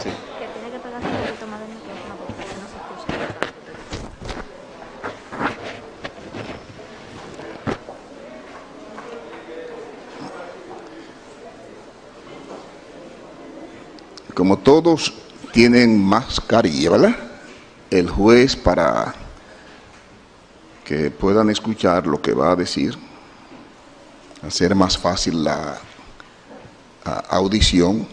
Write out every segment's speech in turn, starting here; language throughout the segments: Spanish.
Sí. Que tiene que pegarse un poquito más del micrófono porque casi no se escucha. Como todos tienen mascarilla, ¿verdad? El juez, para que puedan escuchar lo que va a decir, hacer más fácil la audición,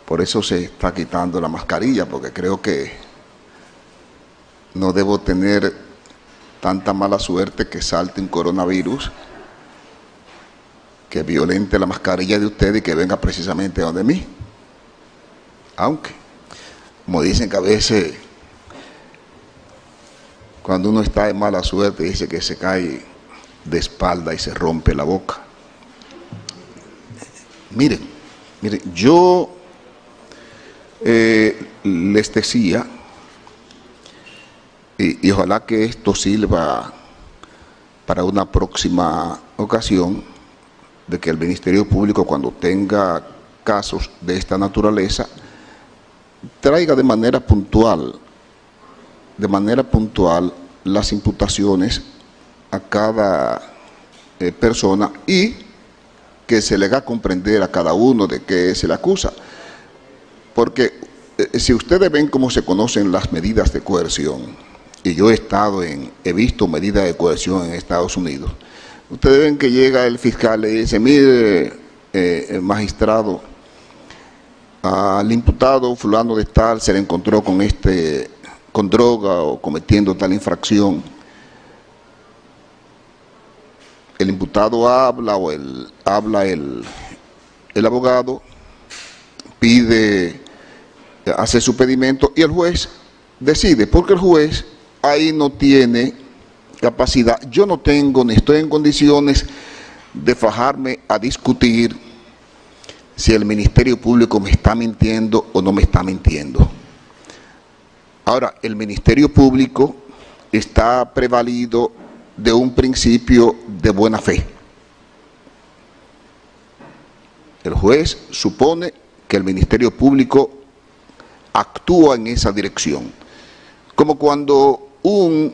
por eso se está quitando la mascarilla, porque creo que no debo tener tanta mala suerte que salte un coronavirus que violente la mascarilla de usted y que venga precisamente donde mí. Aunque, como dicen que a veces, cuando uno está de mala suerte, dice que se cae de espalda y se rompe la boca. Miren, yo les decía, y ojalá que esto sirva para una próxima ocasión, de que el Ministerio Público, cuando tenga casos de esta naturaleza, traiga de manera puntual las imputaciones a cada persona y que se le haga comprender a cada uno de qué se le acusa. Porque si ustedes ven cómo se conocen las medidas de coerción, y yo he visto medidas de coerción en Estados Unidos, ustedes ven que llega el fiscal y le dice: mire, magistrado, al imputado fulano de tal se le encontró con droga o cometiendo tal infracción. El imputado habla o habla el abogado, hace su pedimento y el juez decide, porque el juez ahí no tiene capacidad. Yo no tengo ni estoy en condiciones de fajarme a discutir si el Ministerio Público me está mintiendo o no me está mintiendo. Ahora, el Ministerio Público está prevalido de un principio de buena fe. El juez supone que el Ministerio Público actúa en esa dirección. Como cuando un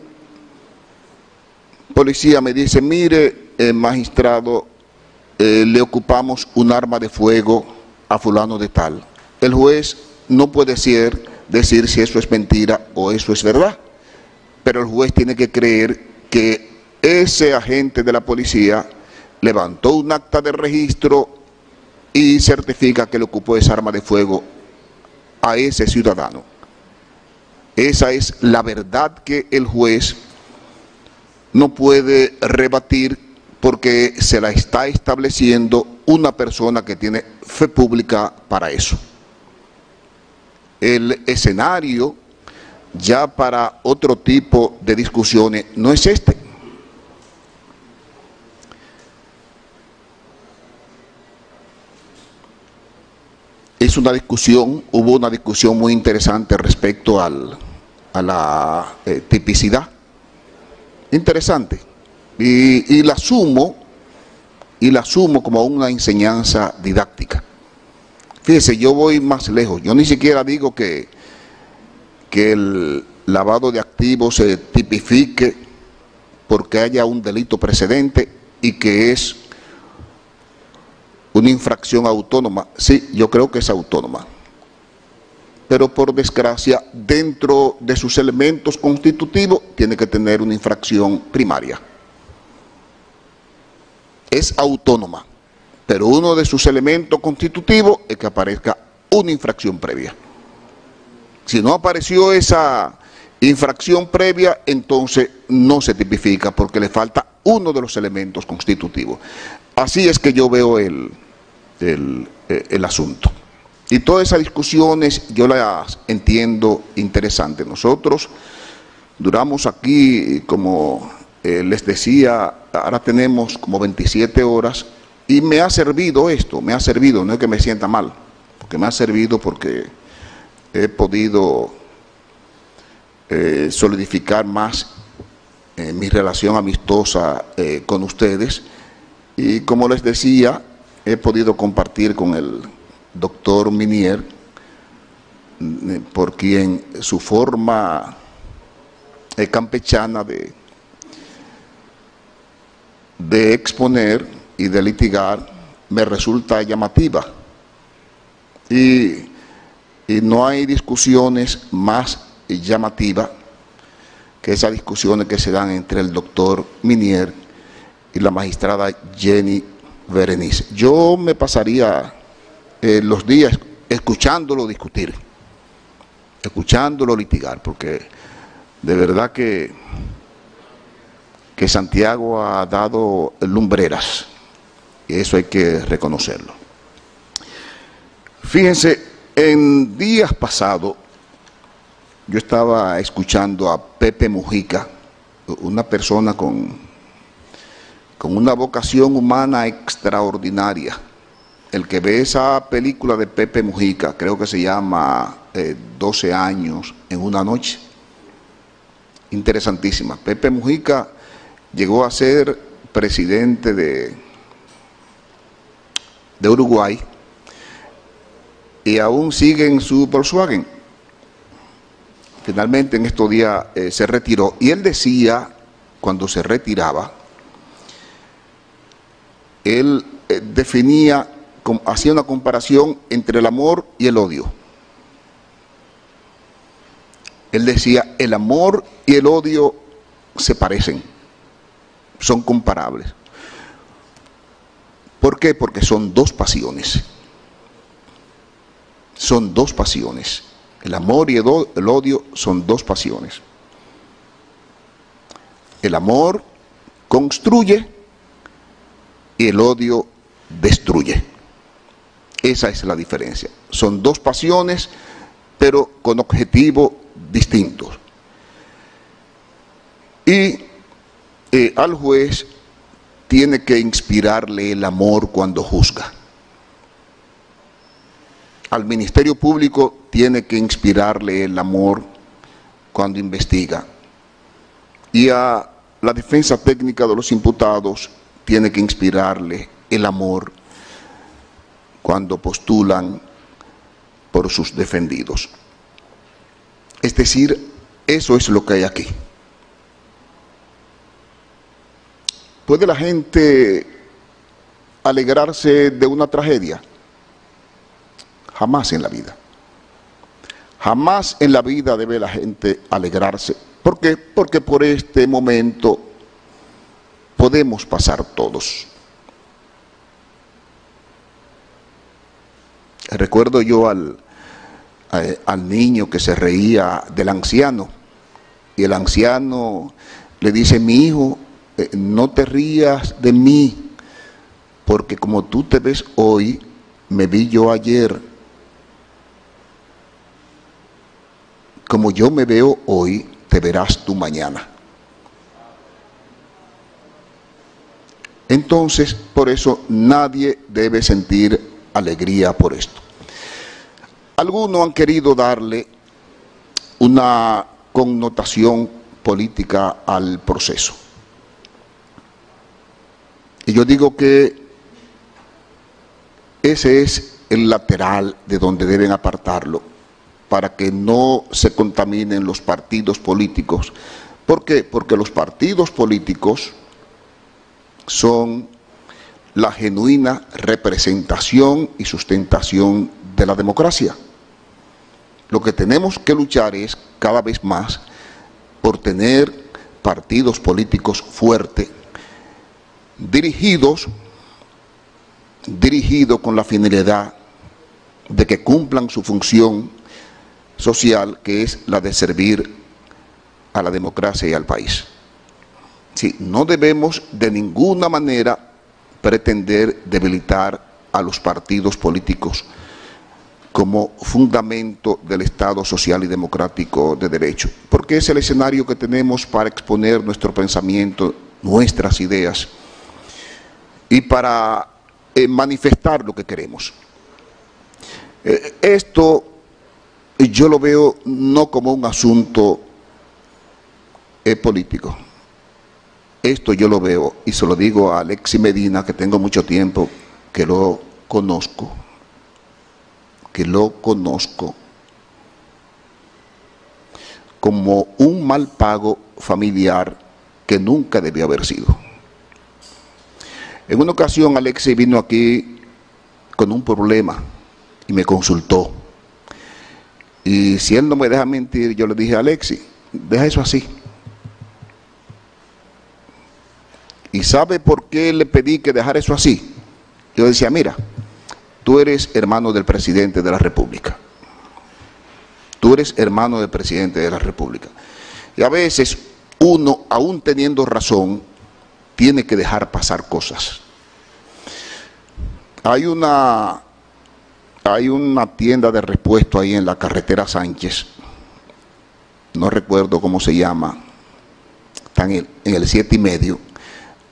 policía me dice: mire, magistrado, le ocupamos un arma de fuego a fulano de tal. El juez no puede decir si eso es mentira o eso es verdad, pero el juez tiene que creer que ese agente de la policía levantó un acta de registro y certifica que le ocupó esa arma de fuego a ese ciudadano. Esa es la verdad que el juez no puede rebatir, porque se la está estableciendo una persona que tiene fe pública para eso. El escenario ya para otro tipo de discusiones no es este. Hubo una discusión muy interesante respecto a la tipicidad. Interesante. Y la asumo como una enseñanza didáctica. Fíjese, yo voy más lejos. Yo ni siquiera digo que el lavado de activos se tipifique porque haya un delito precedente y que es una infracción autónoma. Sí, yo creo que es autónoma. Pero por desgracia, dentro de sus elementos constitutivos, tiene que tener una infracción primaria. Es autónoma, pero uno de sus elementos constitutivos es que aparezca una infracción previa. Si no apareció esa infracción previa, entonces no se tipifica porque le falta uno de los elementos constitutivos. Así es que yo veo el asunto. Y todas esas discusiones yo las entiendo interesantes. Nosotros duramos aquí, como les decía, ahora tenemos como 27 horas y me ha servido esto, no es que me sienta mal, porque me ha servido porque he podido solidificar más mi relación amistosa con ustedes y, como les decía, he podido compartir con el doctor Minier por quien su forma campechana de exponer y de litigar me resulta llamativa. Y no hay discusiones más llamativas que esas discusiones que se dan entre el doctor Minier y la magistrada Jenny Berenice. Yo me pasaría los días escuchándolo discutir, escuchándolo litigar, porque de verdad que Santiago ha dado lumbreras, y eso hay que reconocerlo. Fíjense, en días pasados yo estaba escuchando a Pepe Mujica, una persona con una vocación humana extraordinaria. El que ve esa película de Pepe Mujica, creo que se llama 12 años en una noche, interesantísima. Pepe Mujica llegó a ser presidente de Uruguay y aún sigue en su Volkswagen. Finalmente en estos días se retiró, y él decía, cuando se retiraba, él definía, hacía una comparación entre el amor y el odio. Él decía, el amor y el odio se parecen, son comparables. ¿Por qué? Porque son dos pasiones. Son dos pasiones. El amor y el odio son dos pasiones. El amor construye y el odio destruye. Esa es la diferencia. Son dos pasiones, pero con objetivos distintos. Y al juez tiene que inspirarle el amor cuando juzga. Al Ministerio Público tiene que inspirarle el amor cuando investiga. Y a la defensa técnica de los imputados tiene que inspirarle el amor cuando postulan por sus defendidos. Es decir, eso es lo que hay aquí. ¿Puede la gente alegrarse de una tragedia? Jamás en la vida. Jamás en la vida debe la gente alegrarse. ¿Por qué? Porque por este momento podemos pasar todos. Recuerdo yo al niño que se reía del anciano, y el anciano le dice: mi hijo, no te rías de mí, porque como tú te ves hoy, me vi yo ayer. Como yo me veo hoy, te verás tú mañana. Entonces, por eso nadie debe sentir alegría por esto. Algunos han querido darle una connotación política al proceso. Y yo digo que ese es el lateral de donde deben apartarlo, para que no se contaminen los partidos políticos. ¿Por qué? Porque los partidos políticos son la genuina representación y sustentación de la democracia. Lo que tenemos que luchar es cada vez más por tener partidos políticos fuertes, dirigidos con la finalidad de que cumplan su función social, que es la de servir a la democracia y al país. Sí, no debemos de ninguna manera pretender debilitar a los partidos políticos como fundamento del Estado social y democrático de derecho, porque es el escenario que tenemos para exponer nuestro pensamiento, nuestras ideas, y para manifestar lo que queremos. Esto yo lo veo no como un asunto político. Esto yo lo veo, y se lo digo a Alexis Medina, que tengo mucho tiempo que lo conozco, como un mal pago familiar que nunca debió haber sido. En una ocasión Alexis vino aquí con un problema y me consultó. Y si él no me deja mentir, yo le dije: Alexis, deja eso así. ¿Y sabe por qué le pedí que dejara eso así? Yo decía: mira, tú eres hermano del presidente de la República. Tú eres hermano del presidente de la República. Y a veces uno, aún teniendo razón, tiene que dejar pasar cosas. Hay una tienda de repuesto ahí en la carretera Sánchez, no recuerdo cómo se llama, está en el 7,5.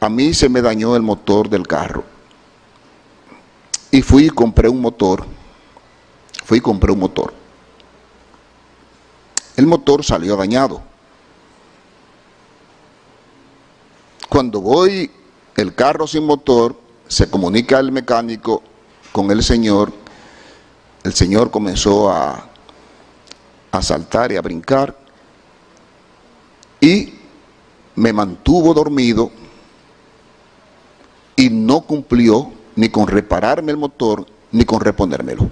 A mí se me dañó el motor del carro y fui y compré un motor. El motor salió dañado. Cuando voy, el carro sin motor, se comunica el mecánico con el señor comenzó a saltar y a brincar y me mantuvo dormido y no cumplió ni con repararme el motor ni con reponérmelo.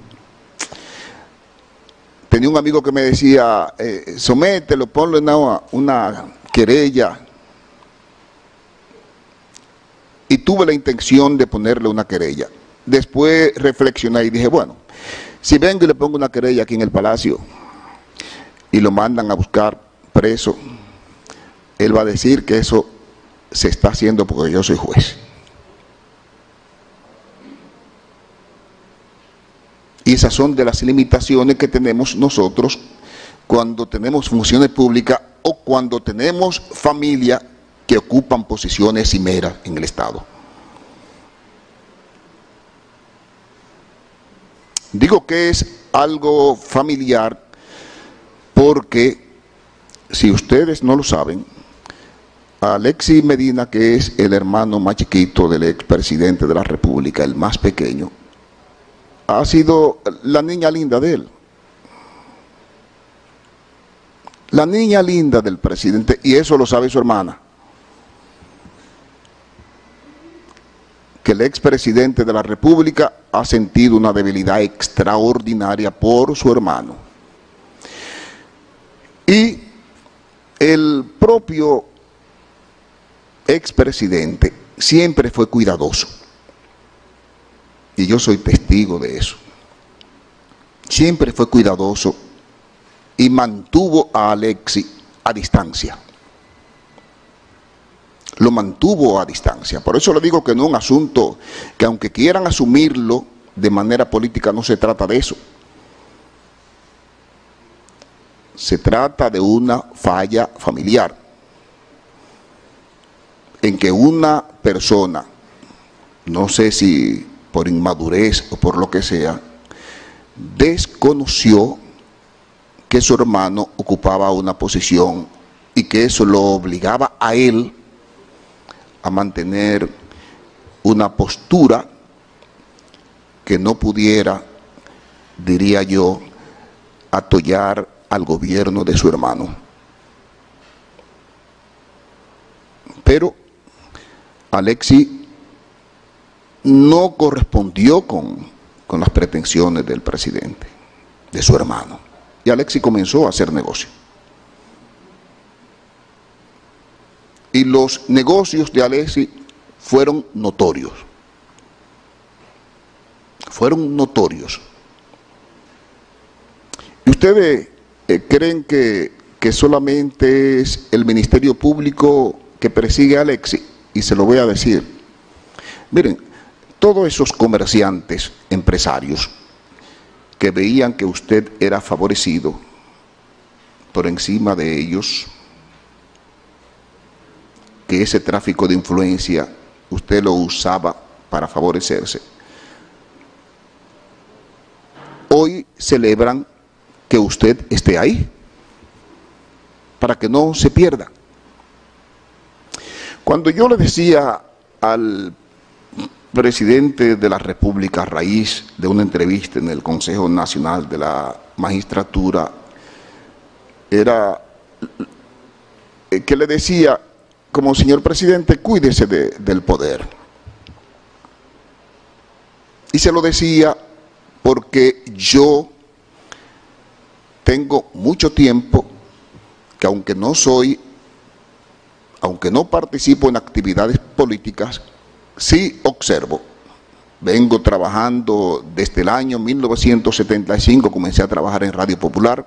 Tenía un amigo que me decía: somételo, ponlo en una querella. Y tuve la intención de ponerle una querella. Después reflexioné y dije: bueno, si vengo y le pongo una querella aquí en el Palacio y lo mandan a buscar preso, él va a decir que eso se está haciendo porque yo soy juez. Y esas son de las limitaciones que tenemos nosotros cuando tenemos funciones públicas o cuando tenemos familia que ocupan posiciones cimeras en el Estado. Digo que es algo familiar porque, si ustedes no lo saben, Alexis Medina, que es el hermano más chiquito del expresidente de la República, el más pequeño, ha sido la niña linda de él. La niña linda del presidente, y eso lo sabe su hermana. Que el expresidente de la República ha sentido una debilidad extraordinaria por su hermano. Y el propio expresidente siempre fue cuidadoso. Y yo soy testigo de eso. Siempre fue cuidadoso y mantuvo a Alexis a distancia. Lo mantuvo a distancia. Por eso le digo que no es un asunto que, aunque quieran asumirlo de manera política, no se trata de eso. Se trata de una falla familiar en que una persona, no sé si por inmadurez o por lo que sea, desconoció que su hermano ocupaba una posición y que eso lo obligaba a él a mantener una postura que no pudiera, diría yo, atollar al gobierno de su hermano. Pero Alexis no correspondió con las pretensiones del presidente, de su hermano. Y Alexis comenzó a hacer negocio. Y los negocios de Alexis fueron notorios. Fueron notorios. ¿Y ustedes creen que solamente es el Ministerio Público que persigue a Alexis? Y se lo voy a decir. Miren, todos esos comerciantes, empresarios, que veían que usted era favorecido por encima de ellos, que ese tráfico de influencia usted lo usaba para favorecerse, hoy celebran que usted esté ahí, para que no se pierda. Cuando yo le decía al presidente de la República, a raíz de una entrevista en el Consejo Nacional de la Magistratura, era que le decía, como señor presidente, cuídese del poder. Y se lo decía porque yo tengo mucho tiempo que aunque no participo en actividades políticas, sí observo. Vengo trabajando desde el año 1975, comencé a trabajar en Radio Popular.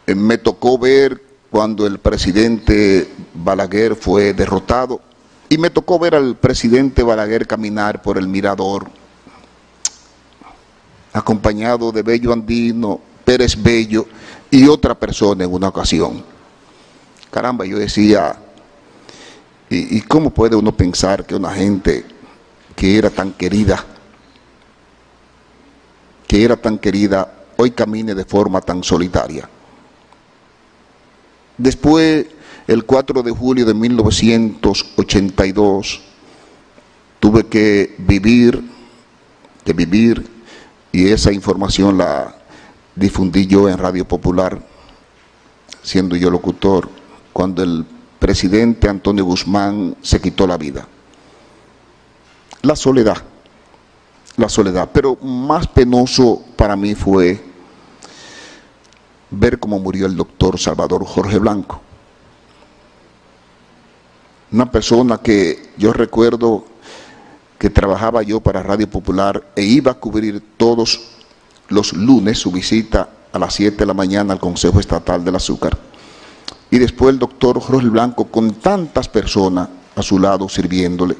Me tocó ver cuando el presidente Balaguer fue derrotado y me tocó ver al presidente Balaguer caminar por el Mirador, acompañado de Bello Andino, Pérez Bello y otra persona en una ocasión. Caramba, yo decía, ¿y cómo puede uno pensar que una gente que era tan querida, hoy camine de forma tan solitaria? Después, el 4 de julio de 1982, tuve que vivir, y esa información la difundí yo en Radio Popular, siendo yo locutor, cuando el presidente Antonio Guzmán se quitó la vida. La soledad, pero más penoso para mí fue ver cómo murió el doctor Salvador Jorge Blanco. Una persona que yo recuerdo que trabajaba yo para Radio Popular e iba a cubrir todos los lunes su visita a las 7 de la mañana al Consejo Estatal del Azúcar. Y después el doctor Jorge Blanco, con tantas personas a su lado sirviéndole,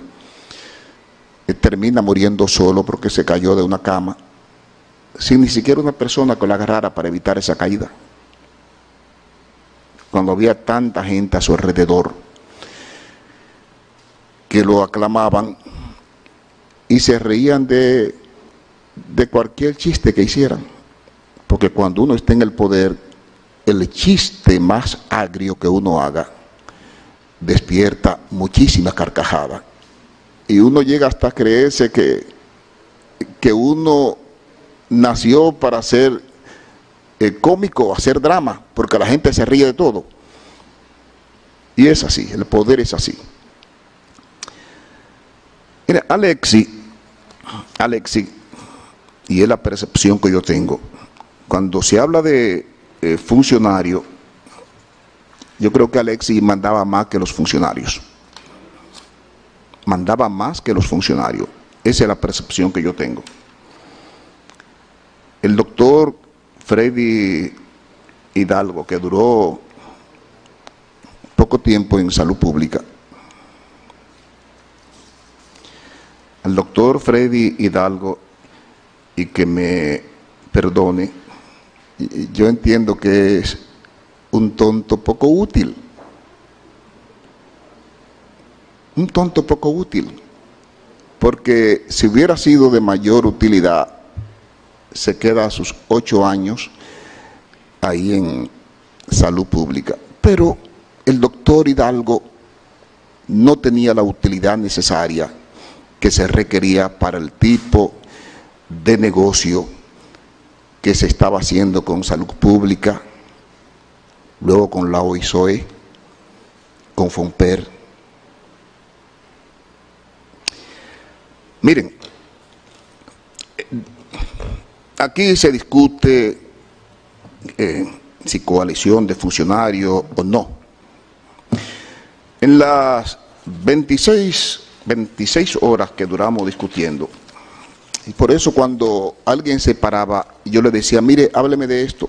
termina muriendo solo porque se cayó de una cama, sin ni siquiera una persona que lo agarrara para evitar esa caída. Cuando había tanta gente a su alrededor que lo aclamaban y se reían de cualquier chiste que hicieran, porque cuando uno está en el poder, el chiste más agrio que uno haga despierta muchísima carcajada. Y uno llega hasta a creerse que uno nació para ser cómico, hacer drama, porque la gente se ríe de todo. Y es así, el poder es así. Mira, Alexis, y es la percepción que yo tengo, cuando se habla de funcionario, yo creo que Alexis mandaba más que los funcionarios. Mandaba más que los funcionarios. Esa es la percepción que yo tengo. El doctor Freddy Hidalgo, que duró poco tiempo en salud pública, al doctor Freddy Hidalgo, y que me perdone, yo entiendo que es un tonto poco útil. Un tonto poco útil, porque si hubiera sido de mayor utilidad, se queda a sus 8 años ahí en salud pública. Pero el doctor Hidalgo no tenía la utilidad necesaria que se requería para el tipo de negocio que se estaba haciendo con salud pública, luego con la OISOE, con FONPER. Miren, aquí se discute si coalición de funcionarios o no. En las 26 horas que duramos discutiendo, y por eso cuando alguien se paraba, yo le decía, mire, hábleme de esto,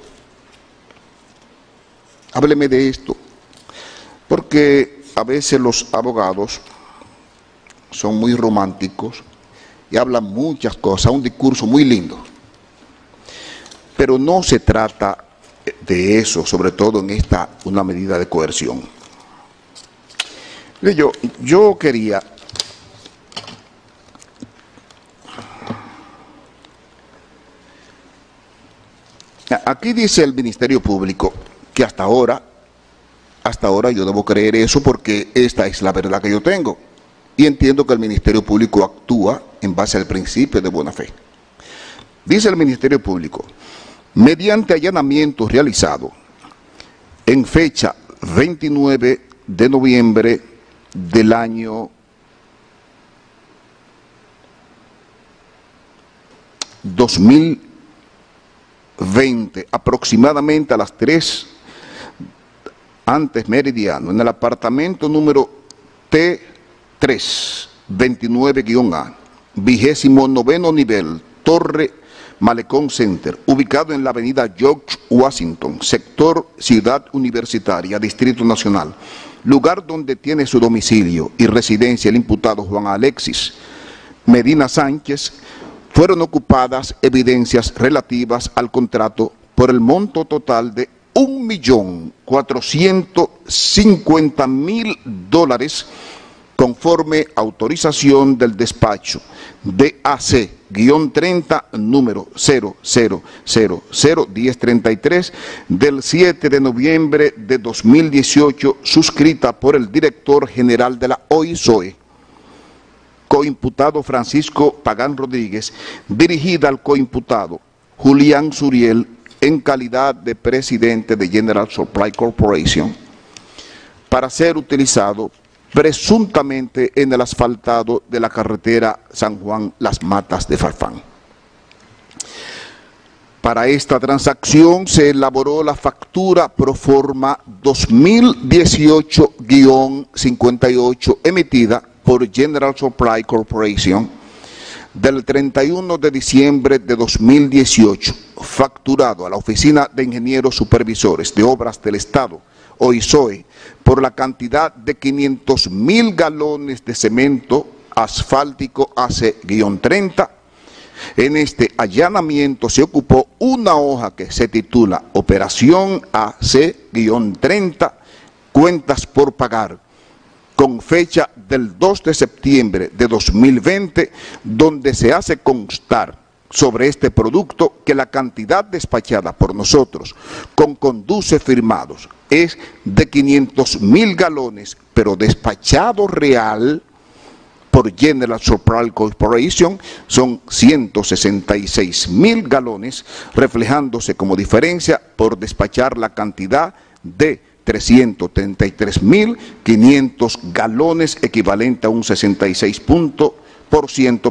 porque a veces los abogados son muy románticos y hablan muchas cosas, un discurso muy lindo, pero no se trata de eso, sobre todo en una medida de coerción. Yo quería aquí dice el Ministerio Público que hasta ahora yo debo creer eso porque esta es la verdad que yo tengo. Y entiendo que el Ministerio Público actúa en base al principio de buena fe. Dice el Ministerio Público, mediante allanamientos realizados en fecha 29 de noviembre del año 2020, aproximadamente a las 3 antes meridiano, en el apartamento número T3, 29-A, 29º nivel, Torre Malecón Center, ubicado en la avenida George Washington, sector Ciudad Universitaria, Distrito Nacional, lugar donde tiene su domicilio y residencia el imputado Juan Alexis Medina Sánchez, fueron ocupadas evidencias relativas al contrato por el monto total de $1.450.000 conforme autorización del despacho DAC-30 número 00001033 del 7 de noviembre de 2018, suscrita por el director general de la OISOE, coimputado Francisco Pagán Rodríguez, dirigida al coimputado Julián Suriel en calidad de presidente de General Supply Corporation, para ser utilizado presuntamente en el asfaltado de la carretera San Juan Las Matas de Farfán. Para esta transacción se elaboró la factura proforma 2018-58 emitida por General Supply Corporation del 31 de diciembre de 2018, facturado a la Oficina de Ingenieros Supervisores de Obras del Estado, OISOE, por la cantidad de 500.000 galones de cemento asfáltico AC-30. En este allanamiento se ocupó una hoja que se titula Operación AC-30, Cuentas por Pagar, con fecha del 2 de septiembre de 2020, donde se hace constar sobre este producto que la cantidad despachada por nosotros con conduce firmados es de 500.000 galones, pero despachado real por General Supply Corporation son 166.000 galones, reflejándose como diferencia por despachar la cantidad de 333.500 galones, equivalente a un 66%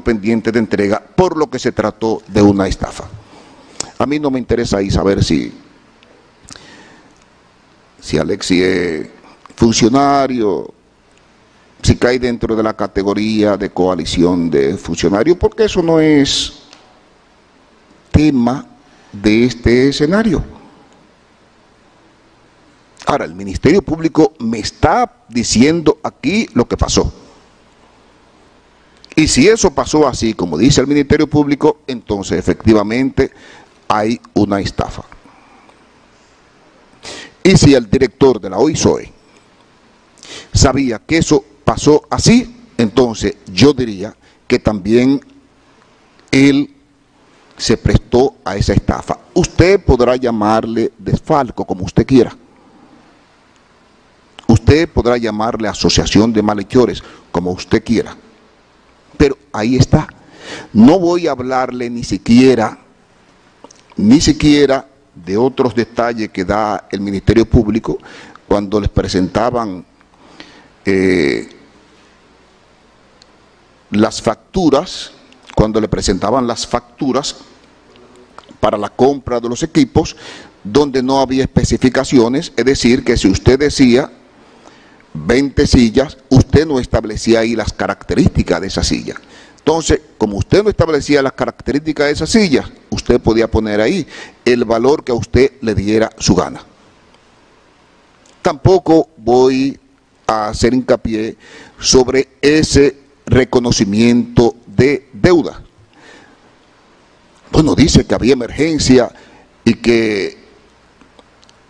pendiente de entrega, por lo que se trató de una estafa. A mí no me interesa ahí saber si Alexis es funcionario, si cae dentro de la categoría de coalición de funcionarios, porque eso no es tema de este escenario. Ahora, el Ministerio Público me está diciendo aquí lo que pasó. Y si eso pasó así, como dice el Ministerio Público, entonces efectivamente hay una estafa. Y si el director de la OISOE sabía que eso pasó así, entonces yo diría que también él se prestó a esa estafa. Usted podrá llamarle desfalco como usted quiera. Usted podrá llamarle asociación de malhechores como usted quiera. Pero ahí está. No voy a hablarle ni siquiera de otros detalles que da el Ministerio Público cuando les presentaban las facturas, para la compra de los equipos, donde no había especificaciones, es decir, que si usted decía 20 sillas, usted no establecía ahí las características de esa silla. Entonces, como usted no establecía las características de esa silla, usted podía poner ahí el valor que a usted le diera su gana. Tampoco voy a hacer hincapié sobre ese reconocimiento de deuda. Bueno, dice que había emergencia y que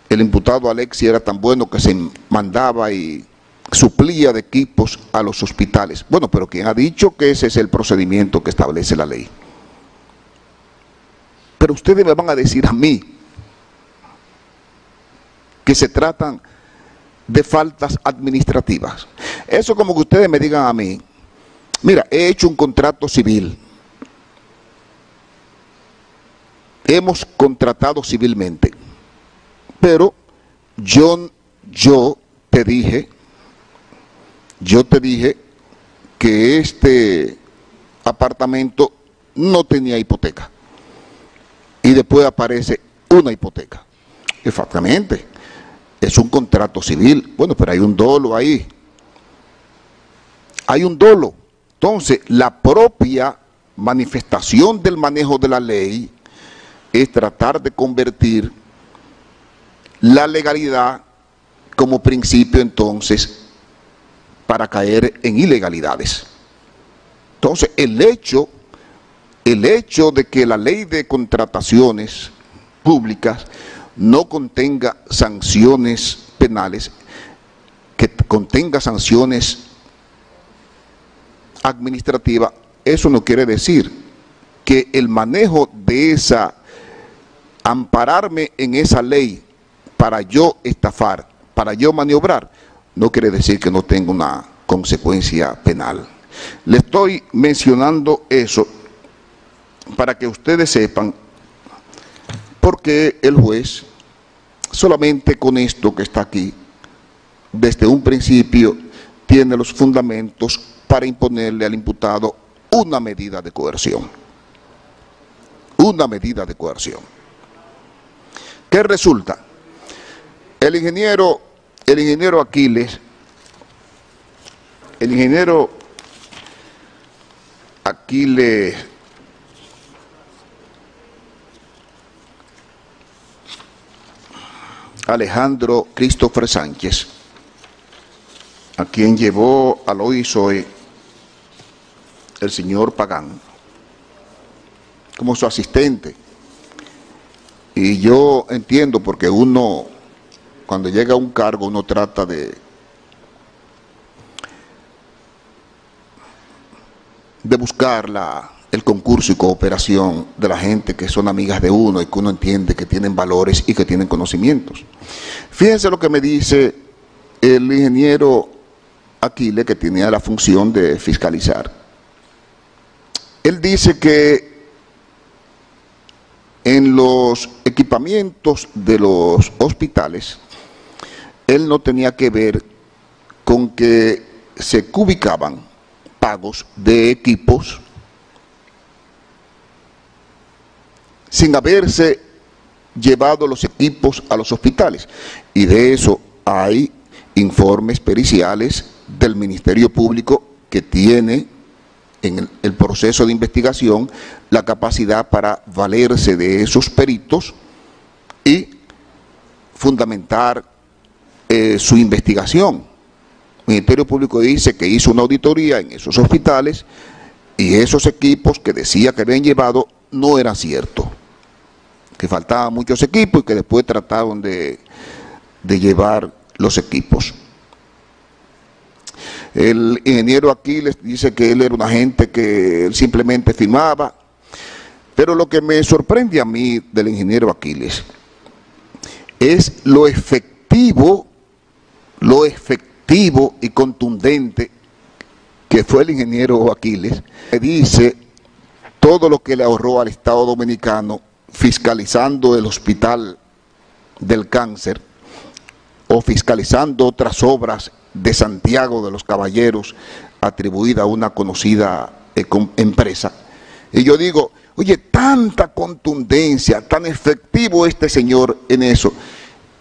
el imputado Alexis era tan bueno que se mandaba y suplía de equipos a los hospitales. Bueno, pero ¿quién ha dicho que ese es el procedimiento que establece la ley? Pero ustedes me van a decir a mí que se tratan de faltas administrativas. Eso como que ustedes me digan a mí, mira, he hecho un contrato civil, hemos contratado civilmente, pero yo te dije que este apartamento no tenía hipoteca. Y después aparece una hipoteca. Exactamente. Es un contrato civil. Bueno, pero hay un dolo ahí. Hay un dolo. Entonces, la propia manifestación del manejo de la ley es tratar de convertir la legalidad como principio, entonces, para caer en ilegalidades. Entonces, el hecho de que la ley de contrataciones públicas no contenga sanciones penales, que contenga sanciones administrativas, eso no quiere decir que el manejo de esa, ampararme en esa ley para yo estafar, para yo maniobrar, no quiere decir que no tenga una consecuencia penal. Le estoy mencionando eso para que ustedes sepan por qué el juez, solamente con esto que está aquí, desde un principio, tiene los fundamentos para imponerle al imputado una medida de coerción. Una medida de coerción. ¿Qué resulta? El ingeniero Aquiles, Alejandro Christopher Sánchez, a quien llevó al OISOE el señor Pagán como su asistente. Y yo entiendo, porque uno, cuando llega a un cargo, uno trata de buscar el concurso y cooperación de la gente que son amigas de uno y que uno entiende que tienen valores y que tienen conocimientos. Fíjense lo que me dice el ingeniero Aquiles, que tenía la función de fiscalizar. Él dice que en los equipamientos de los hospitales, él no tenía que ver con que se cubicaban pagos de equipos sin haberse llevado los equipos a los hospitales. Y de eso hay informes periciales del Ministerio Público que tiene en el proceso de investigación la capacidad para valerse de esos peritos y fundamentar su investigación. El Ministerio Público dice que hizo una auditoría en esos hospitales y esos equipos que decía que habían llevado no era cierto, que faltaban muchos equipos y que después trataron de llevar los equipos. El ingeniero Aquiles dice que él era una gente que él simplemente firmaba, pero lo que me sorprende a mí del ingeniero Aquiles es lo efectivo y contundente que fue el ingeniero Aquiles, que dice todo lo que le ahorró al Estado Dominicano fiscalizando el Hospital del Cáncer o fiscalizando otras obras de Santiago de los Caballeros atribuida a una conocida empresa. Y yo digo, oye, tanta contundencia, tan efectivo este señor en eso,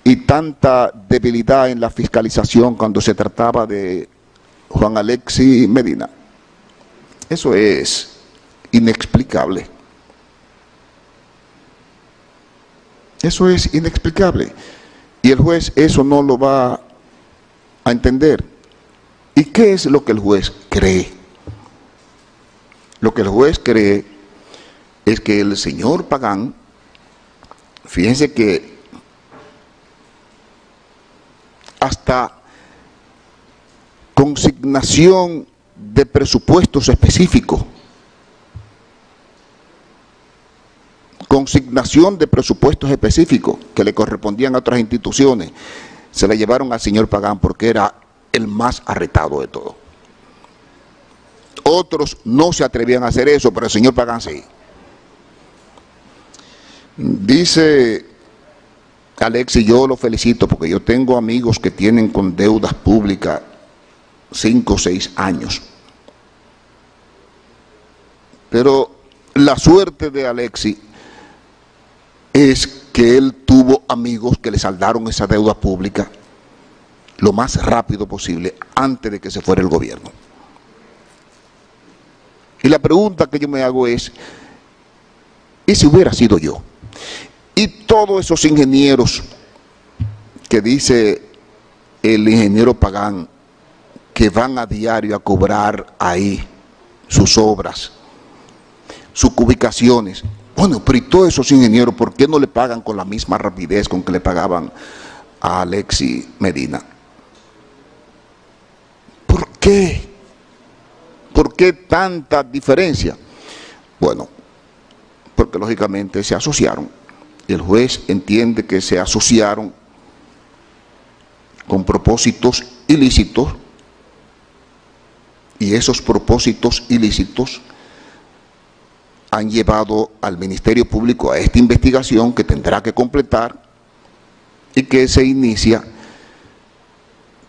y tanta debilidad en la fiscalización cuando se trataba de Juan Alexis Medina. Eso es inexplicable. Eso es inexplicable. Y el juez eso no lo va a entender. ¿Y qué es lo que el juez cree? Lo que el juez cree es que el señor Pagán, fíjense que hasta consignación de presupuestos específicos, que le correspondían a otras instituciones, se le llevaron al señor Pagán porque era el más arretado de todo. Otros no se atrevían a hacer eso, pero el señor Pagán sí. Dice Alexis, yo lo felicito porque yo tengo amigos que tienen con deudas públicas 5 o 6 años. Pero la suerte de Alexis es que él tuvo amigos que le saldaron esa deuda pública lo más rápido posible antes de que se fuera el gobierno. Y la pregunta que yo me hago es, ¿y si hubiera sido yo? Y todos esos ingenieros que dice el ingeniero Pagán que van a diario a cobrar ahí sus obras, sus ubicaciones. Bueno, pero ¿y todos esos ingenieros por qué no le pagan con la misma rapidez con que le pagaban a Alexis Medina? ¿Por qué? ¿Por qué tanta diferencia? Bueno, porque lógicamente se asociaron. El juez entiende que se asociaron con propósitos ilícitos y esos propósitos ilícitos han llevado al Ministerio Público a esta investigación que tendrá que completar y que se inicia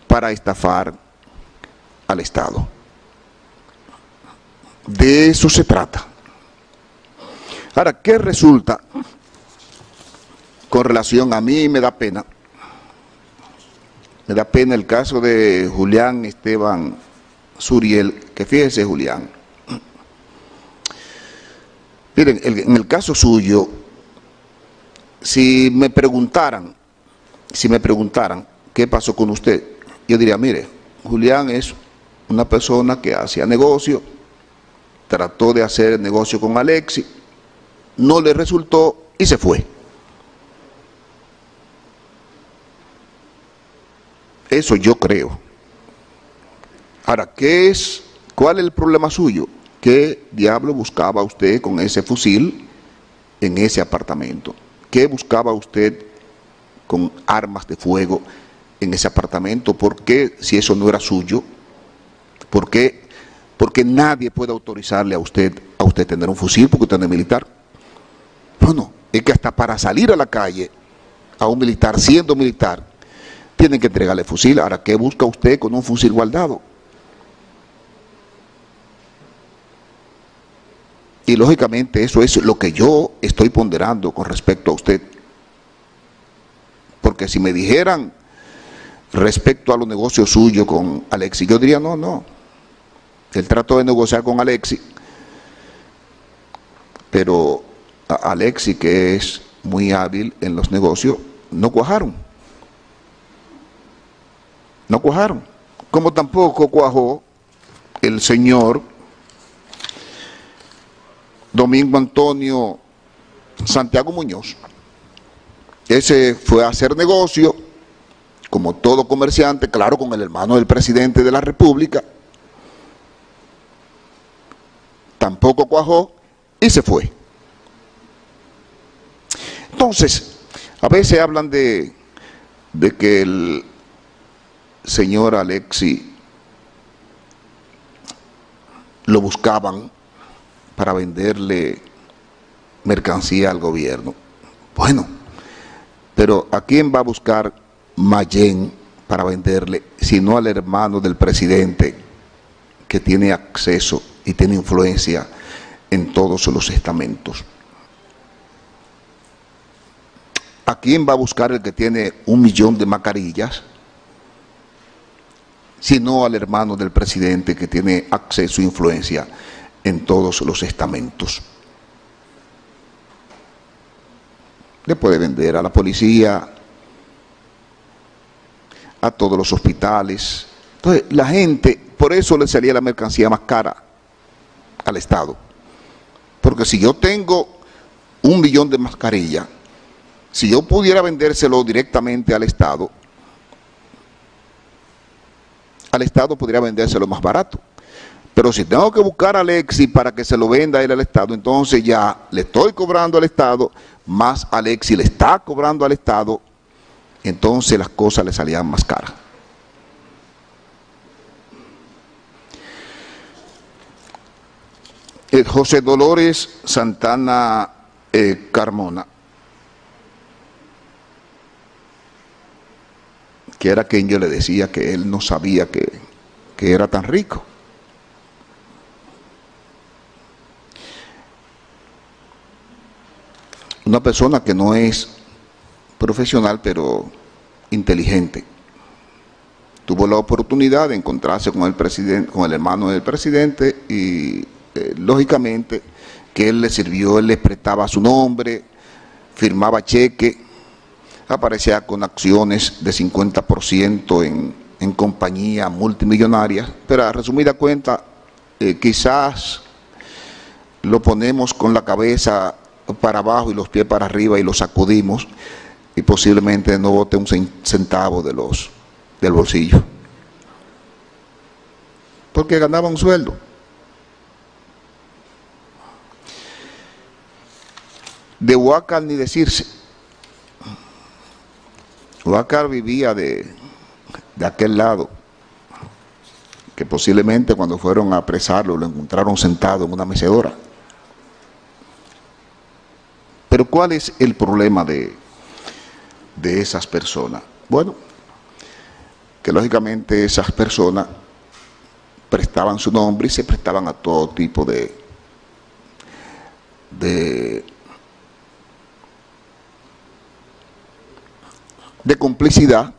para estafar al Estado. De eso se trata. Ahora, ¿qué resulta? Con relación a mí me da pena el caso de Julián Esteban Suriel, que fíjese Julián, miren, en el caso suyo, si me preguntaran qué pasó con usted, yo diría, mire, Julián es una persona que hacía negocio, trató de hacer negocio con Alexis, no le resultó y se fue. Eso yo creo. Ahora, ¿cuál es el problema suyo? ¿Qué diablo buscaba usted con ese fusil en ese apartamento? ¿Qué buscaba usted con armas de fuego en ese apartamento? ¿Por qué, si eso no era suyo? ¿Por qué? Porque nadie puede autorizarle a usted tener un fusil porque usted no es militar. Bueno, es que hasta para salir a la calle a un militar, siendo militar, tienen que entregarle fusil. Ahora, ¿qué busca usted con un fusil guardado? Y lógicamente eso es lo que yo estoy ponderando con respecto a usted. Porque si me dijeran respecto a los negocios suyos con Alexis, yo diría no. Él trató de negociar con Alexis, pero a Alexis, que es muy hábil en los negocios, no cuajaron. No cuajaron, como tampoco cuajó el señor Domingo Antonio Santiago Muñoz. Ese fue a hacer negocio, como todo comerciante, claro, con el hermano del presidente de la República. Tampoco cuajó y se fue. Entonces, a veces hablan de que el señor Alexis lo buscaban para venderle mercancía al gobierno. Bueno, pero ¿a quién va a buscar Mayén para venderle, sino al hermano del presidente que tiene acceso y tiene influencia en todos los estamentos? ¿A quién va a buscar el que tiene 1 millón de mascarillas? Sino al hermano del presidente que tiene acceso e influencia en todos los estamentos. Le puede vender a la policía, a todos los hospitales. Entonces, la gente, por eso le salía la mercancía más cara al Estado. Porque si yo tengo 1 millón de mascarillas, si yo pudiera vendérselo directamente al Estado podría vendérselo más barato. Pero si tengo que buscar a Alexis para que se lo venda él al Estado, entonces ya le estoy cobrando al Estado, más Alexis le está cobrando al Estado, entonces las cosas le salían más caras. José Dolores Santana Carmona. que era quien yo le decía que él no sabía que era tan rico. Una persona que no es profesional, pero inteligente. Tuvo la oportunidad de encontrarse con el presidente, con el hermano del presidente, y lógicamente que él le sirvió, él le prestaba su nombre, firmaba cheque, aparecía con acciones de 50% en compañías multimillonarias, pero a resumida cuenta, quizás lo ponemos con la cabeza para abajo y los pies para arriba y lo sacudimos y posiblemente no bote un centavo del bolsillo, porque ganaba un sueldo. De Huácar ni decirse. Huácar vivía de aquel lado, que posiblemente cuando fueron a apresarlo lo encontraron sentado en una mecedora. Pero ¿cuál es el problema de esas personas? Bueno, que lógicamente esas personas prestaban su nombre y se prestaban a todo tipo de complicidad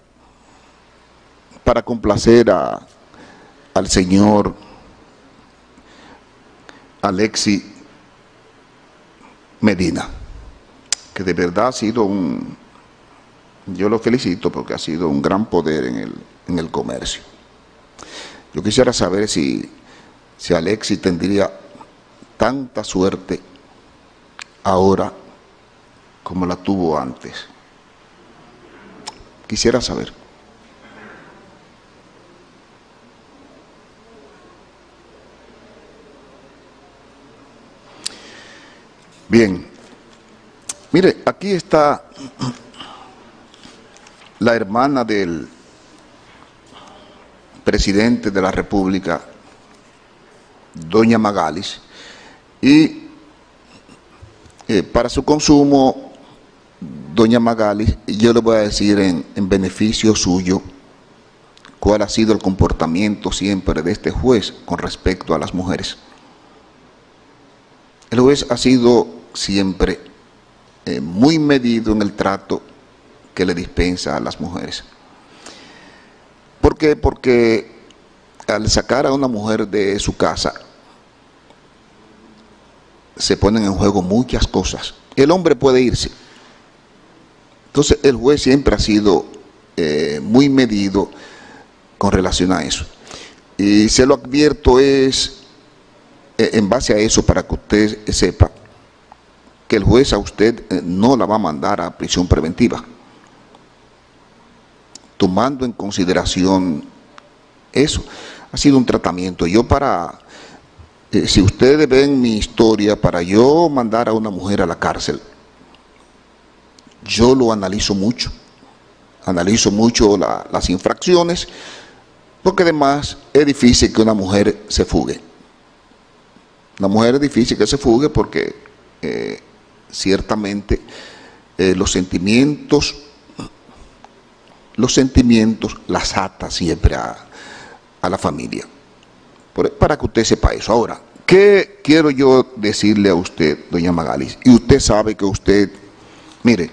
para complacer al señor Alexis Medina, que de verdad ha sido yo lo felicito porque ha sido un gran poder en el comercio. Yo quisiera saber si Alexis tendría tanta suerte ahora como la tuvo antes. Quisiera saber. Bien, mire, aquí está la hermana del presidente de la República, doña Magalis, y para su consumo, doña Magalis, yo le voy a decir en beneficio suyo cuál ha sido el comportamiento siempre de este juez con respecto a las mujeres. El juez ha sido siempre muy medido en el trato que le dispensa a las mujeres. ¿Por qué? Porque al sacar a una mujer de su casa se ponen en juego muchas cosas. El hombre puede irse. Entonces el juez siempre ha sido muy medido con relación a eso. Y se lo advierto en base a eso, para que usted sepa que el juez a usted no la va a mandar a prisión preventiva, tomando en consideración eso. Ha sido un tratamiento. Yo si ustedes ven mi historia, para yo mandar a una mujer a la cárcel, yo lo analizo mucho las infracciones, porque además es difícil que una mujer se fugue. Una mujer es difícil que se fugue porque ciertamente los sentimientos las ata siempre a la familia. Para que usted sepa eso. Ahora, ¿qué quiero yo decirle a usted, doña Magalis? Y usted sabe que usted, mire,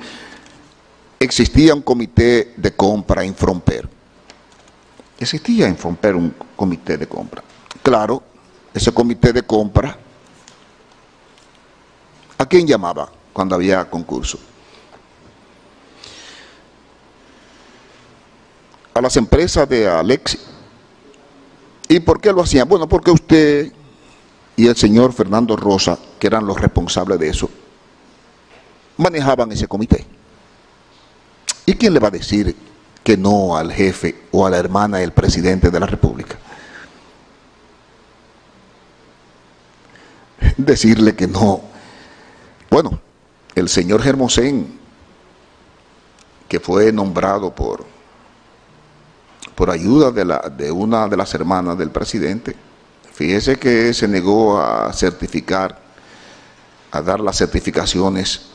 existía un comité de compra en Fromper. Existía en Fromper un comité de compra. Claro, ese comité de compra, ¿a quién llamaba cuando había concurso? A las empresas de Alexis. ¿Y por qué lo hacían? Bueno, porque usted y el señor Fernando Rosa, que eran los responsables de eso, manejaban ese comité. ¿Y quién le va a decir que no al jefe o a la hermana del presidente de la República? Decirle que no. Bueno, el señor Hermosén, que fue nombrado por ayuda de una de las hermanas del presidente, fíjese que se negó a dar las certificaciones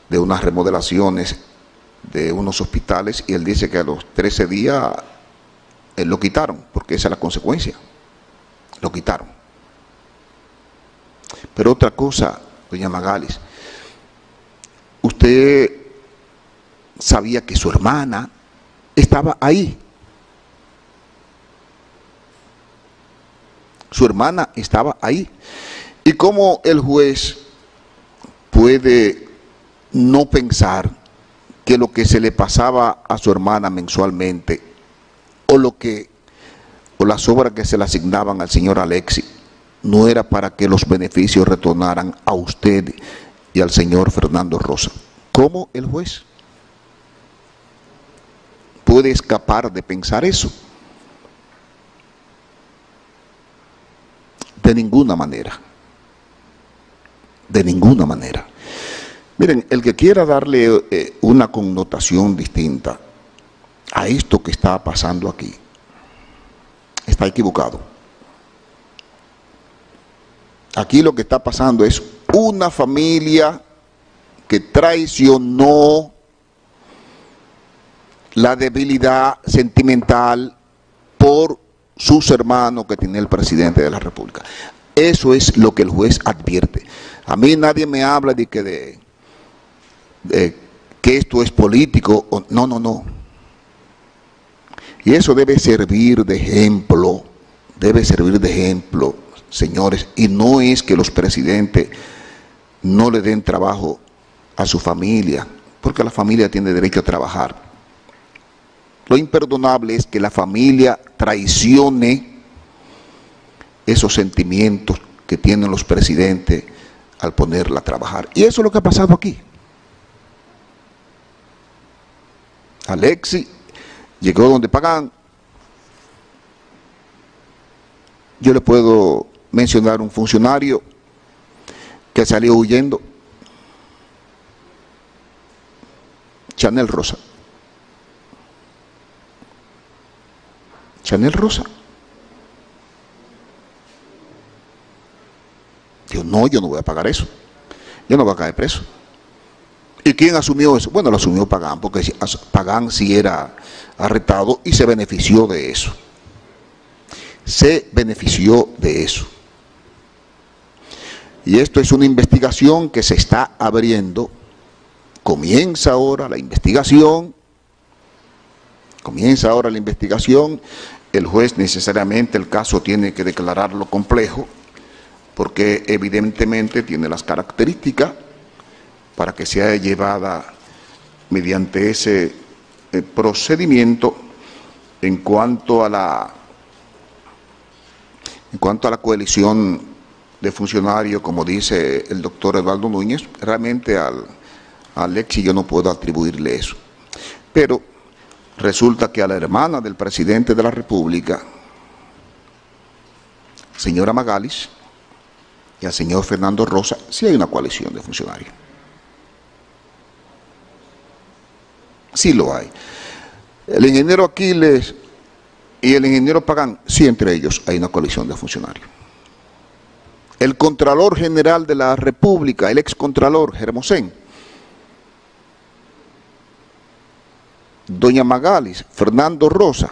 de unas remodelaciones de unos hospitales y él dice que a los 13 días lo quitaron, porque esa es la consecuencia, lo quitaron. Pero otra cosa, doña Magalis, usted sabía que su hermana estaba ahí. Su hermana estaba ahí. ¿Y cómo el juez puede no pensar que lo que se le pasaba a su hermana mensualmente o las obras que se le asignaban al señor Alexis no era para que los beneficios retornaran a usted y al señor Fernando Rosa? ¿Cómo el juez puede escapar de pensar eso? De ninguna manera. De ninguna manera. Miren, el que quiera darle una connotación distinta a esto que está pasando aquí, está equivocado. Aquí lo que está pasando es una familia que traicionó la debilidad sentimental por sus hermanos que tiene el presidente de la República. Eso es lo que el juez advierte. A mí nadie me habla de que esto es político. No, no, no. Y eso debe servir de ejemplo. Debe servir de ejemplo, señores. Y no es que los presidentes no le den trabajo a su familia, porque la familia tiene derecho a trabajar. Lo imperdonable es que la familia traicione esos sentimientos que tienen los presidentes al ponerla a trabajar. Y eso es lo que ha pasado aquí. Alexis llegó donde pagan. Yo le puedo mencionar un funcionario que salió huyendo. Chanel Rosa. Chanel Rosa. Dijo, no, yo no voy a pagar eso. Yo no voy a caer preso. ¿Y quién asumió eso? Bueno, lo asumió Pagán, porque Pagán sí era arrestado y se benefició de eso. Se benefició de eso. Y esto es una investigación que se está abriendo. Comienza ahora la investigación. Comienza ahora la investigación. El juez necesariamente el caso tiene que declararlo complejo, porque evidentemente tiene las características para que sea llevada mediante ese procedimiento. En cuanto a la coalición de funcionarios, como dice el doctor Eduardo Núñez, realmente a Alexis yo no puedo atribuirle eso. Pero resulta que a la hermana del presidente de la República, señora Magalis, y al señor Fernando Rosa, sí hay una coalición de funcionarios. Sí lo hay. El ingeniero Aquiles y el ingeniero Pagán, sí, entre ellos hay una coalición de funcionarios. El Contralor General de la República, el excontralor Hermosén, doña Magalis, Fernando Rosa,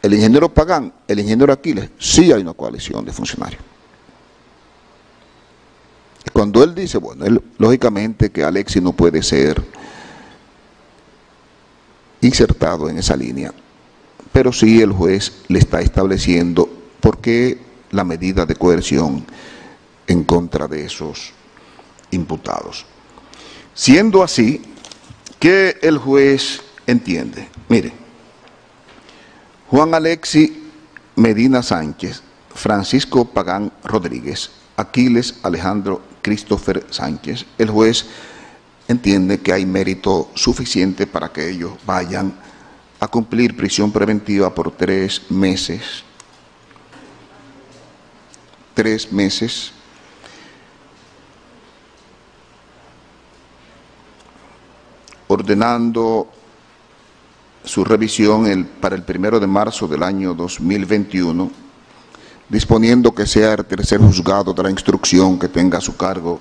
el ingeniero Pagán, el ingeniero Aquiles, sí hay una coalición de funcionarios. Cuando él dice, bueno, lógicamente que Alexis no puede ser insertado en esa línea, pero sí el juez le está estableciendo por qué la medida de coerción en contra de esos imputados. Siendo así, ¿qué el juez entiende? Mire, Juan Alexis Medina Sánchez, Francisco Pagán Rodríguez, Aquiles Alejandro Christopher Sánchez, el juez entiende que hay mérito suficiente para que ellos vayan a cumplir prisión preventiva por 3 meses. 3 meses. Ordenando su revisión para el 1 de marzo del año 2021, disponiendo que sea el tercer juzgado de la instrucción que tenga a su cargo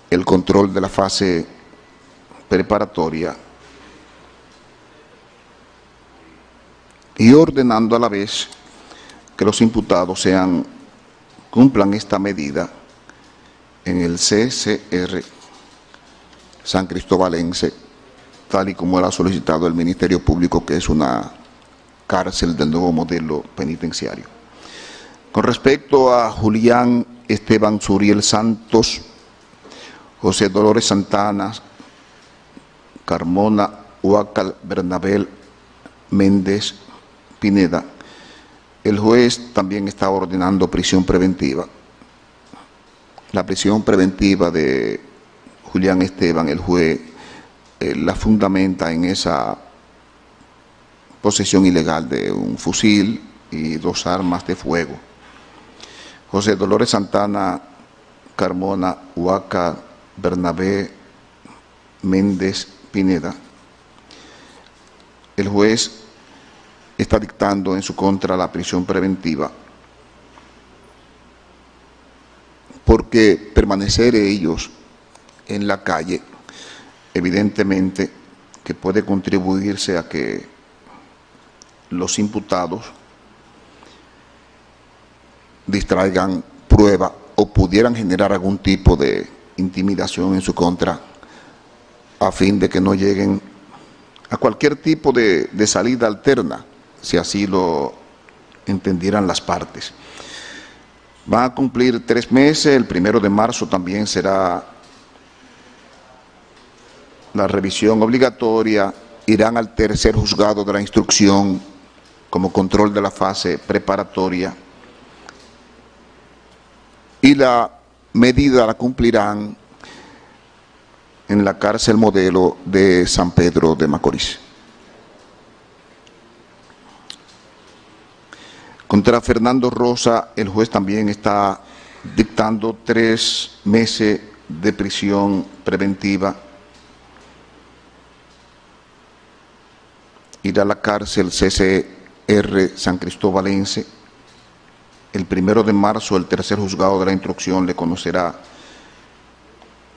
el control de la fase preparatoria y ordenando a la vez que los imputados cumplan esta medida en el CCR San Cristobalense, tal y como era solicitado el Ministerio Público, que es una cárcel del nuevo modelo penitenciario. Con respecto a Julián Esteban Suriel Santos, José Dolores Santana, Carmona Huacal Bernabel Méndez Pineda, el juez también está ordenando prisión preventiva. La prisión preventiva de Julián Esteban, el juez la fundamenta en esa posesión ilegal de un fusil y 2 armas de fuego. José Dolores Santana, Carmona Huaca Bernabé Méndez Pineda, el juez está dictando en su contra la prisión preventiva porque permanecer ellos en la calle evidentemente que puede contribuirse a que los imputados distraigan prueba o pudieran generar algún tipo de intimidación en su contra a fin de que no lleguen a cualquier tipo de salida alterna, si así lo entendieran las partes. Van a cumplir 3 meses, el 1 de marzo también será la revisión obligatoria, irán al tercer juzgado de la instrucción como control de la fase preparatoria y la medida la cumplirán en la cárcel modelo de San Pedro de Macorís. Contra Fernando Rosa, el juez también está dictando 3 meses de prisión preventiva. Ir a la cárcel CCR San Cristobalense. El 1 de marzo, el tercer juzgado de la instrucción le conocerá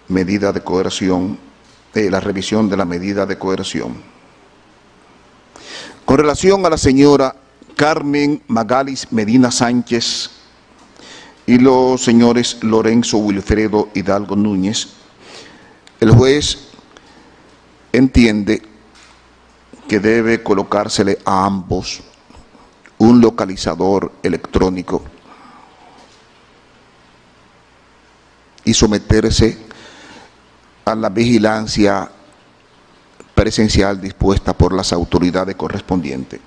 medida de coerción, la revisión de la medida de coerción. Con relación a la señora Carmen Magalis Medina Sánchez y los señores Lorenzo Wilfredo Hidalgo Núñez, el juez entiende que debe colocársele a ambos un localizador electrónico y someterse a la vigilancia presencial dispuesta por las autoridades correspondientes.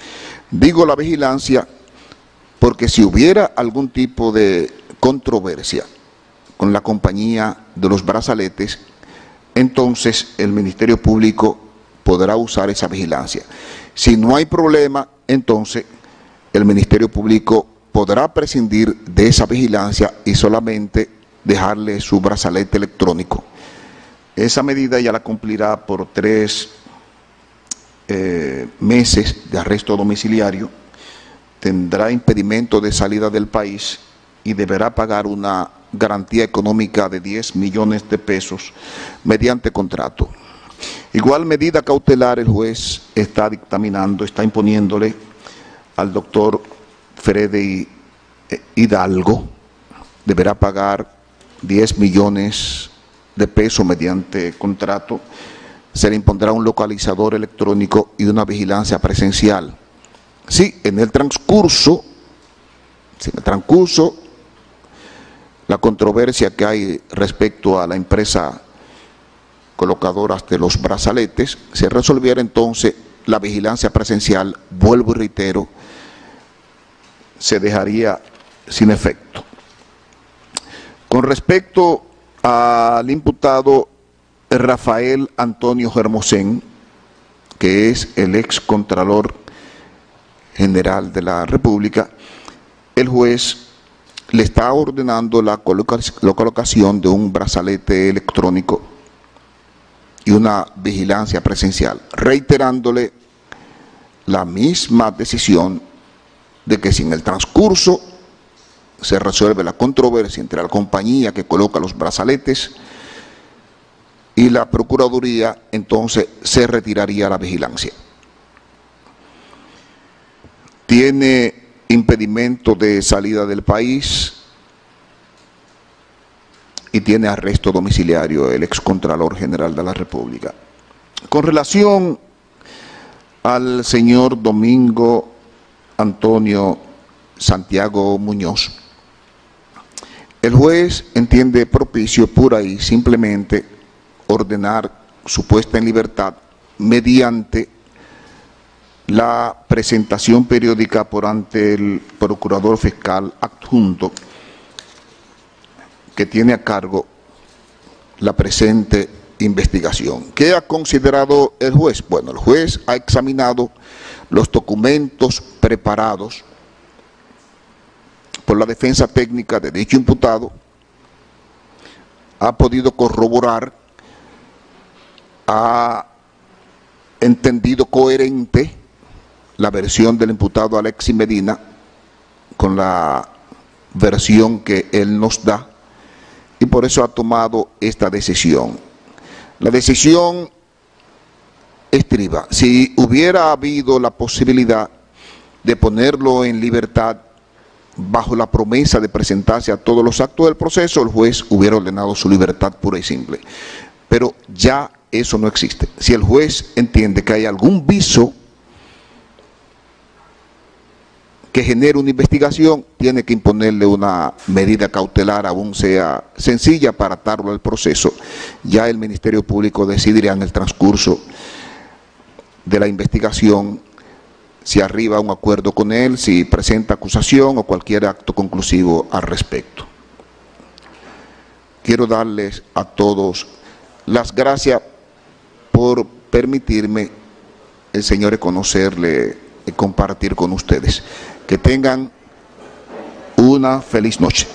Digo la vigilancia porque si hubiera algún tipo de controversia con la compañía de los brazaletes, entonces el Ministerio Público podrá usar esa vigilancia. Si no hay problema, entonces el Ministerio Público podrá prescindir de esa vigilancia y solamente dejarle su brazalete electrónico. Esa medida ya la cumplirá por 3 meses de arresto domiciliario, tendrá impedimento de salida del país y deberá pagar una garantía económica de 10 millones de pesos mediante contrato. Igual medida cautelar el juez está dictaminando, está imponiéndole al doctor Freddy Hidalgo, deberá pagar 10 millones de pesos mediante contrato, se le impondrá un localizador electrónico y una vigilancia presencial. Sí, en el transcurso, la controversia que hay respecto a la empresa colocadora de los brazaletes, se resolviera entonces la vigilancia presencial, vuelvo y reitero, se dejaría sin efecto. Con respecto al imputado Rafael Antonio Germosén, que es el ex Contralor General de la República, el juez le está ordenando la colocación de un brazalete electrónico y una vigilancia presencial, reiterándole la misma decisión de que si en el transcurso se resuelve la controversia entre la compañía que coloca los brazaletes y la Procuraduría entonces se retiraría a la vigilancia. Tiene impedimento de salida del país y tiene arresto domiciliario el excontralor general de la República. Con relación al señor Domingo Antonio Santiago Muñoz, el juez entiende propicio pura y simplemente ordenar su puesta en libertad mediante la presentación periódica por ante el procurador fiscal adjunto que tiene a cargo la presente investigación. ¿Qué ha considerado el juez? Bueno, el juez ha examinado los documentos preparados por la defensa técnica de dicho imputado, ha podido corroborar, ha entendido coherente la versión del imputado Alexis Medina con la versión que él nos da, y por eso ha tomado esta decisión. La decisión estriba: si hubiera habido la posibilidad de ponerlo en libertad bajo la promesa de presentarse a todos los actos del proceso, el juez hubiera ordenado su libertad pura y simple. Pero ya eso no existe. Si el juez entiende que hay algún viso que genere una investigación, tiene que imponerle una medida cautelar, aún sea sencilla, para atarlo al proceso. Ya el Ministerio Público decidirá en el transcurso de la investigación si arriba a un acuerdo con él, si presenta acusación o cualquier acto conclusivo al respecto. Quiero darles a todos las gracias por permitirme, Señores, conocerle y compartir con ustedes. Que tengan una feliz noche.